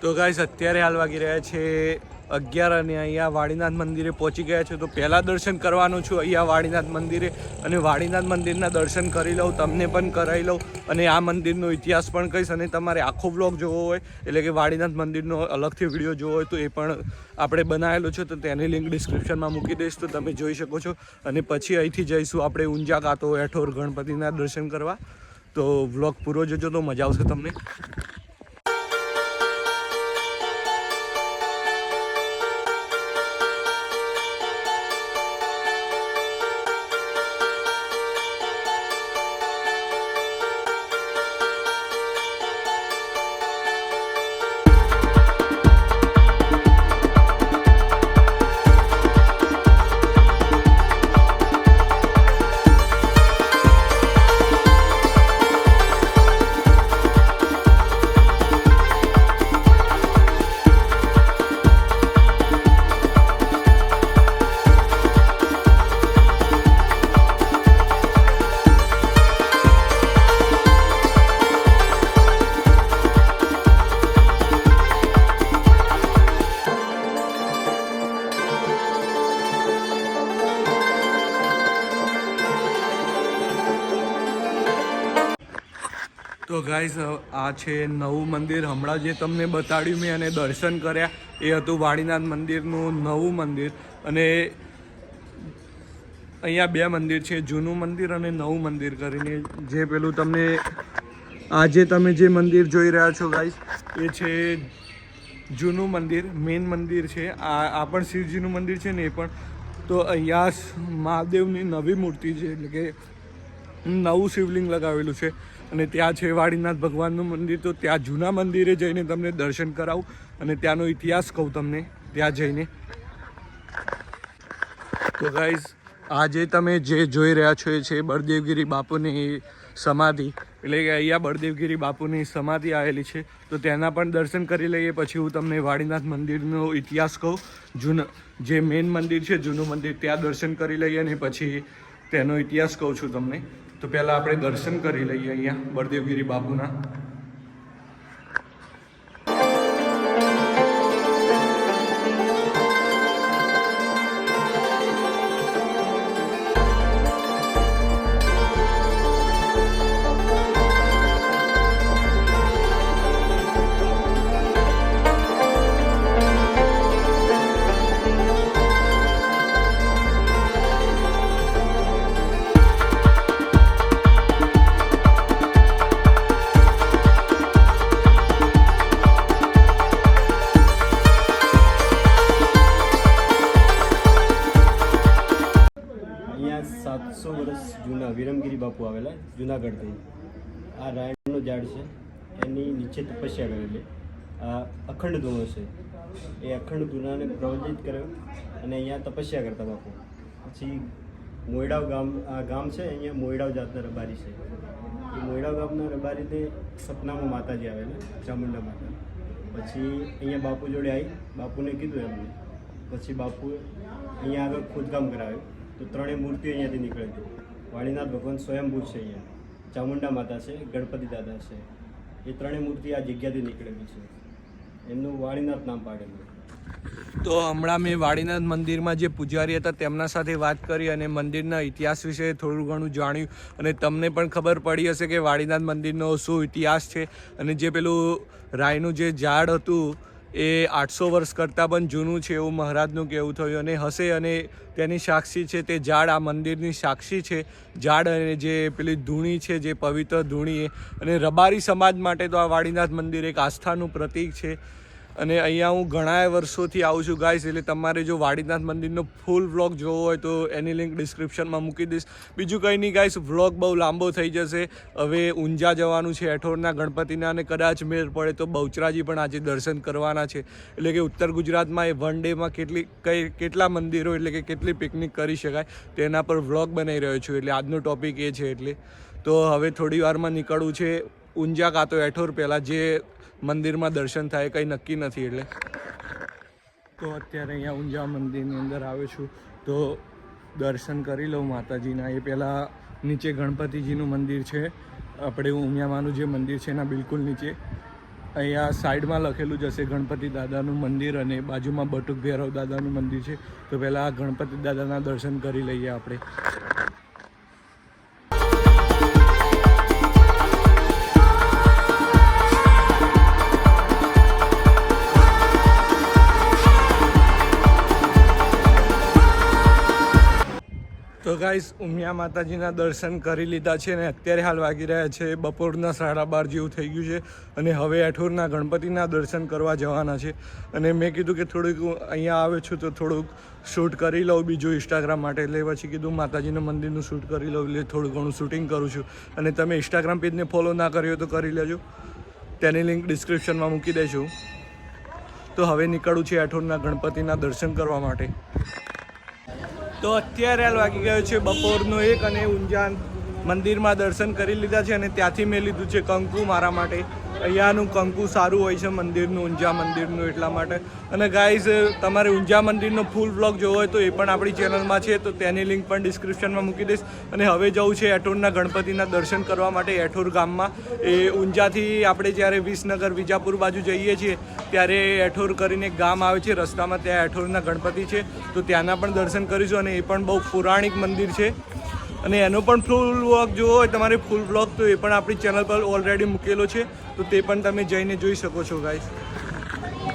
તો ગાઈસ અત્યારે હાલ વાગી રહ્યા છે 11 અને અહીંયા વાડીનાથ મંદિરે પહોંચી ગયા છે. તો પહેલાં દર્શન કરવાનું છું અહીંયા વાડીનાથ મંદિરે, અને વાડીનાથ મંદિરના દર્શન કરી લઉં, તમને પણ કરાવી લઉં અને આ મંદિરનો ઇતિહાસ પણ કહીશ. અને તમારે આખો બ્લોગ જોવો હોય એટલે કે વાડીનાથ મંદિરનો અલગથી વિડીયો જોવો હોય તો એ પણ આપણે બનાવેલો છે, તો તેની લિંક ડિસ્ક્રિપ્શનમાં મૂકી દઈશ તો તમે જોઈ શકો છો. અને પછી અહીંથી જઈશું આપણે ઊંઝા કાતો હેઠોર ગણપતિના દર્શન કરવા. તો વ્લોગ પૂરો જોજો તો મજા આવશે તમને. તો ગાઈઝ આ છે નવું મંદિર. હમણાં જે તમને બતાડ્યું મેં અને દર્શન કર્યા એ હતું વાડીનાથ મંદિરનું નવું મંદિર. અને અહીંયા બે મંદિર છે, જૂનું મંદિર અને નવું મંદિર કરીને. જે પેલું તમને આજે તમે જે મંદિર જોઈ રહ્યા છો ગાઈઝ એ છે જૂનું મંદિર, મેઇન મંદિર છે. આ પણ શિવજીનું મંદિર છે ને એ પણ. તો અહીંયા મહાદેવની નવી મૂર્તિ છે, એટલે કે નવું શિવલિંગ લગાવેલું છે. અને ત્યાં છે વાડીનાથ ભગવાનનું મંદિર. તો ત્યાં જૂના મંદિરે જઈને તમને દર્શન કરાવું અને ત્યાંનો ઇતિહાસ કહું તમને ત્યાં જઈને. તો ગાઈઝ આજે તમે જે જોઈ રહ્યા છો એ છે બળદેવગીરી બાપુની સમાધિ, એટલે કે અહીંયા બળદેવગીરી બાપુની સમાધિ આવેલી છે. તો તેના પણ દર્શન કરી લઈએ, પછી હું તમને વાડીનાથ મંદિરનો ઇતિહાસ કહું. જે મેઇન મંદિર છે જૂનું મંદિર ત્યાં દર્શન કરી લઈએ અને પછી તેનો ઇતિહાસ કહું છું તમને. તો પહેલાં આપણે દર્શન કરી લઈએ અહીંયા બળદેવગીરી બાપુના. જૂના વિરમગીરી બાપુ આવેલા જુનાગઢથી. આ રાયણનું ઝાડ છે, એની નીચે તપસ્યા કરેલી. આ અખંડ ધૂણો છે, એ અખંડ ધૂણાને પ્રવજિત કર્યો અને અહીંયા તપસ્યા કરતા બાપુ. પછી મોયડાવ ગામ છે, અહીંયા મોયડાવ જાતના રબારી છે. એ મોયડાવ ગામના રબારીને સપનામાં માતાજી આવેલા, ચામુંડા માતા. પછી અહીંયા બાપુ જોડે આવી, બાપુને કીધું એમને. પછી બાપુએ અહીંયા આગળ ખોદકામ કરાવ્યું તો ત્રણેય મૂર્તિઓ અહીંયાથી નીકળી હતી. વાડીનાથ ભગવાન સ્વયંભૂ છે, અહીંયા ચામુંડા માતા છે, ગણપતિ દાદા છે. એ ત્રણેય મૂર્તિ આ જગ્યાથી નીકળેલી છે, એમનું વાડીનાથ નામ પાડેલું. તો હમણાં મેં વાડીનાથ મંદિરમાં જે પૂજારી હતા તેમના સાથે વાત કરી અને મંદિરના ઇતિહાસ વિશે થોડું ઘણું જાણ્યું. અને તમને પણ ખબર પડી હશે કે વાડીનાથ મંદિરનો શું ઇતિહાસ છે. અને જે પેલું રાયનું જે ઝાડ હતું એ 800 વર્ષ કરતાં પણ જૂનું છે એવું મહારાજનું કહેવું થયું અને હશે. અને તેની સાક્ષી છે તે ઝાડ, આ મંદિરની સાક્ષી છે ઝાડ. અને જે પેલી ધૂણી છે, જે પવિત્ર ધૂણી, અને રબારી સમાજ માટે તો આ વાડીનાથ મંદિર એક આસ્થાનું પ્રતીક છે. અને અહીંયા હું ઘણા વર્ષોથી આવું છું ગાઈસ, એટલે તમારે જો વાડીનાથ મંદિરનો ફૂલ વ્લોગ જોવો હોય તો એની લિંક ડિસ્ક્રિપ્શનમાં મૂકી દઈશ. બીજું કંઈ નહીં ગાઈસ, વ્લોગ બહુ લાંબો થઈ જશે. હવે ઊંઝા જવાનું છે હેઠોરના ગણપતિના, અને કદાચ મેળ પડે તો બહુચરાજી પણ આજે દર્શન કરવાના છે. એટલે કે ઉત્તર ગુજરાતમાં એ વન ડેમાં કેટલા મંદિરો, એટલે કે કેટલી પિકનિક કરી શકાય તેના પર વ્લોગ બનાવી રહ્યો છું. એટલે આજનો ટોપિક એ છે. એટલે તો હવે થોડી વારમાં નીકળવું છે ઊંઝા કાતો હેઠોર. પહેલાં જે મંદિરમાં દર્શન થાય કંઈ નક્કી નથી. એટલે તો અત્યારે અહીંયા ઊંઝા મંદિરની અંદર આવ્યો છું, તો દર્શન કરી લઉં માતાજીના. એ પહેલાં નીચે ગણપતિજીનું મંદિર છે, આપણે ઉમિયામાનું જે મંદિર છે એના બિલકુલ નીચે. અહીંયા સાઈડમાં લખેલું જ હશે ગણપતિ દાદાનું મંદિર અને બાજુમાં બટુક ભૈરવ દાદાનું મંદિર છે. તો પહેલાં ગણપતિ દાદાના દર્શન કરી લઈએ આપણે. તો ગાઈસ ઉમિયા માતાજીના દર્શન કરી લીધા છે અને અત્યારે હાલ વાગી રહ્યા છે બપોરના 12:30 જેવું થઈ ગયું છે અને હવે એઠોરના ગણપતિના દર્શન કરવા જવાના છે. અને મેં કીધું કે થોડુંક અહીંયા આવ્યો છું તો થોડુંક શૂટ કરી લઉં બીજું ઇન્સ્ટાગ્રામ માટે, એટલે પછી કીધું માતાજીના મંદિરનું શૂટ કરી લઉં, એટલે થોડું ઘણું શૂટિંગ કરું છું. અને તમે ઇન્સ્ટાગ્રામ પેજને ફોલો ના કર્યો તો કરી લેજો, તેની લિંક ડિસ્ક્રિપ્શનમાં મૂકી દઈશું. તો હવે નીકળું છે એઠોરના ગણપતિના દર્શન કરવા માટે. તો અત્યારે હાલ વાગી ગયો છે બપોરનો 1 અને ઊંઝા મંદિરમાં દર્શન કરી લીધા છે અને ત્યાંથી મેં લીધું છે કંકુ મારા માટે. અહીંયાનું કંકુ સારું હોય છે મંદિરનું, ઊંઝા મંદિરનું, એટલા માટે. અને ગાઈઝ તમારે ઊંઝા મંદિરનો ફૂલ વ્લોગ જોવો હોય તો એ પણ આપણી ચેનલમાં છે, તો તેની લિંક પણ ડિસ્ક્રિપ્શનમાં મૂકી દઈશ. અને હવે જવું છે એઠોરના ગણપતિના દર્શન કરવા માટે એઠોર ગામમાં. એ ઊંઝાથી આપણે જ્યારે વિસનગર વિજાપુર બાજુ જઈએ છીએ ત્યારે એઠોર કરીને એક ગામ આવે છે રસ્તામાં, ત્યાં એઠોરના ગણપતિ છે, તો ત્યાંના પણ દર્શન કરીશું. અને એ પણ બહુ પૌરાણિક મંદિર છે અને એનો પણ ફૂલ વ્લોગ જોવો હોય તમારે ફૂલ વ્લોગ, તો એ પણ આપણી ચેનલ પર ઓલરેડી મૂકેલો છે, તો તે પણ તમે જઈને જોઈ શકો છો ગાઈસ.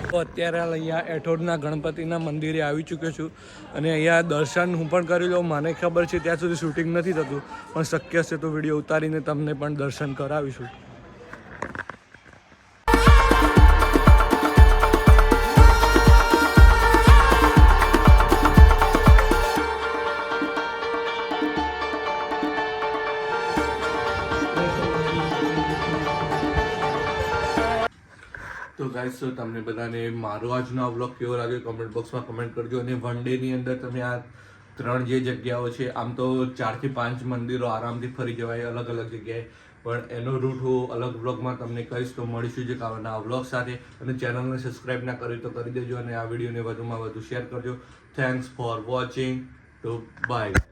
તો અત્યારે હાલ અહીંયા એઠોરના ગણપતિના મંદિરે આવી ચૂક્યો છું અને અહીંયા દર્શન હું પણ કરી લઉં. મને ખબર છે ત્યાં સુધી શૂટિંગ નથી થતું, પણ શક્ય હશે તો વિડીયો ઉતારીને તમને પણ દર્શન કરાવીશું. તો ગાઈસ, તો તમને બધાને મારો આજનો આ વ્લોગ કેવો લાગ્યો કમેન્ટ બોક્સમાં કમેન્ટ કરજો. અને વન ડેની અંદર તમે આ 3 જે જગ્યાઓ છે, આમ તો 4 થી 5 મંદિરો આરામથી ફરી જવાય અલગ અલગ જગ્યાએ, પણ એનો રૂટ હું અલગ વ્લોગમાં તમને કહીશ. તો મળીશું જે કાવના વ્લોગ સાથે. અને ચેનલને સબસ્ક્રાઈબ ના કરી તો કરી દેજો અને આ વિડીયોને વધુમાં વધુ શેર કરજો. Thanks for watching. તો બાય.